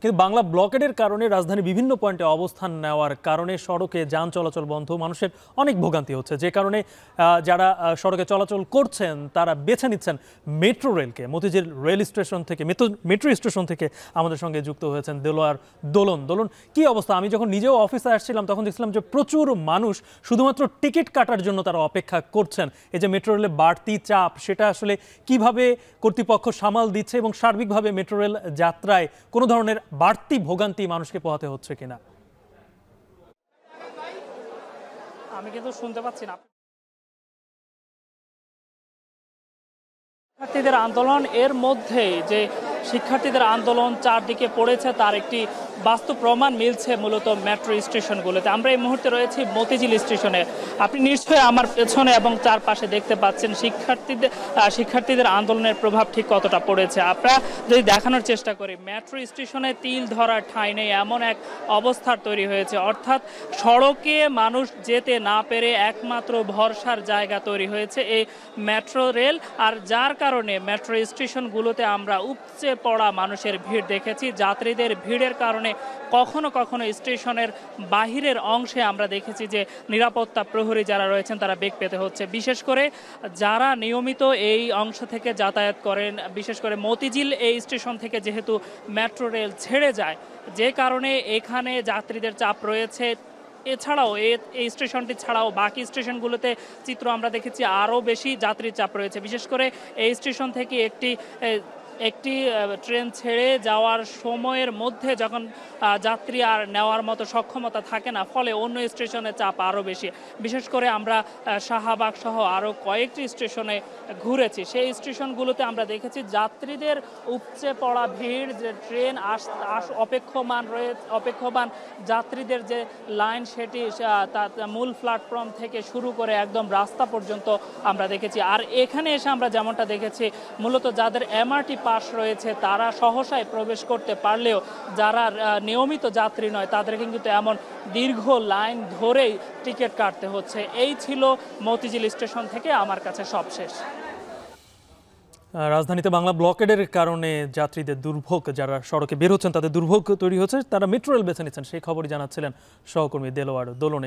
কিন্তু বাংলা ব্লকেডের কারণে রাজধানীর বিভিন্ন পয়েন্টে অবস্থান নেওয়ার কারণে সড়কে যান চলাচল বন্ধ, মানুষের অনেক ভোগান্তি হচ্ছে, যে কারণে যারা সড়কে চলাচল করছেন তারা বেছে নিচ্ছেন মেট্রো রেলকে। মতিঝিল রেল স্টেশন থেকে মেট্রো স্টেশন থেকে আমাদের সঙ্গে যুক্ত হয়েছেন দেলোয়ার দোলন। দোলন, কি অবস্থা? আমি যখন নিজেও অফিসে আসছিলাম তখন দেখছিলাম যে প্রচুর মানুষ শুধুমাত্র টিকিট কাটার জন্য তারা অপেক্ষা করছেন। এই যে মেট্রো রেলে বাড়তি চাপ, সেটা আসলে কিভাবে কর্তৃপক্ষ সামাল দিচ্ছে এবং সার্বিকভাবে মেট্রো রেল যাত্রায় কোনো ধরনের বাড়তি ভোগান্তি মানুষকে পোহাতে হচ্ছে কিনা? আমি কিন্তু শুনতে পাচ্ছি না। শিক্ষার্থীদের আন্দোলন, এর মধ্যে যে শিক্ষার্থীদের আন্দোলন চারদিকে পড়েছে তার একটি বাস্তব প্রমাণ মিলছে মূলত মেট্রো স্টেশনগুলোতে। আমরা এই মুহূর্তে রয়েছি মতিঝিল স্টেশনে। আপনি নিশ্চয়ই আমার পেছনে এবং চারপাশে দেখতে পাচ্ছেন শিক্ষার্থীদের আন্দোলনের প্রভাব ঠিক কতটা পড়েছে। আমরা যদি দেখানোর চেষ্টা করি, মেট্রো স্টেশনে তিল ধরার ঠাঁই নেই এমন এক অবস্থার তৈরি হয়েছে, অর্থাৎ সড়কে মানুষ যেতে না পেরে একমাত্র ভরসার জায়গা তৈরি হয়েছে এই মেট্রো রেল। আর যার কারণে মেট্রো স্টেশনগুলোতে আমরা উপচে পড়া মানুষের ভিড় দেখেছি। যাত্রীদের ভিড়ের কারণে কখনো কখনো স্টেশনের বাহিরের অংশে আমরা দেখেছি যে নিরাপত্তা প্রহরী যারা রয়েছেন তারা বেগ পেতে হচ্ছে। বিশেষ করে যারা নিয়মিত এই অংশ থেকে যাতায়াত করেন, বিশেষ করে মতিঝিল এই স্টেশন থেকে যেহেতু মেট্রো রেল ছেড়ে যায়, যে কারণে এখানে যাত্রীদের চাপ রয়েছে। এছাড়াও এই স্টেশনটি ছাড়াও বাকি স্টেশনগুলোতে চিত্র আমরা দেখেছি আরও বেশি যাত্রীর চাপ রয়েছে। বিশেষ করে এই স্টেশন থেকে একটি ট্রেন ছেড়ে যাওয়ার সময়ের মধ্যে যখন যাত্রী আর নেওয়ার মতো সক্ষমতা থাকে না, ফলে অন্য স্টেশনে চাপ আরও বেশি। বিশেষ করে আমরা শাহবাগ সহ আরও কয়েকটি স্টেশনে ঘুরেছি, সেই স্টেশনগুলোতে আমরা দেখেছি যাত্রীদের উপচে পড়া ভিড়, যে ট্রেন অপেক্ষমান যাত্রীদের যে লাইন, সেটি মূল প্ল্যাটফর্ম থেকে শুরু করে একদম রাস্তা পর্যন্ত আমরা দেখেছি। আর এখানে এসে আমরা যেমনটা দেখেছি, মূলত যাদের এমআরটি পাস রয়েছে তারা সহসায় প্রবেশ করতে পারলেও যারা নিয়মিত যাত্রী নয় তাদেরকে কিন্তু এমন দীর্ঘ লাইন ধরেই টিকিট কাটতে হচ্ছে। এই ছিল মতিঝিল স্টেশন থেকে আমার কাছে সবশেষ। রাজধানীতে বাংলা ব্লকেডের কারণে যাত্রীদের দুর্ভোগ, যারা সড়কে বের হচ্ছেন তাদের দুর্ভোগ তৈরি হচ্ছে, তারা মেট্রো রেল বেছে নিচ্ছেন, সেই খবরই জানাচ্ছিলেন সহকর্মী দেলোয়ার দোলন।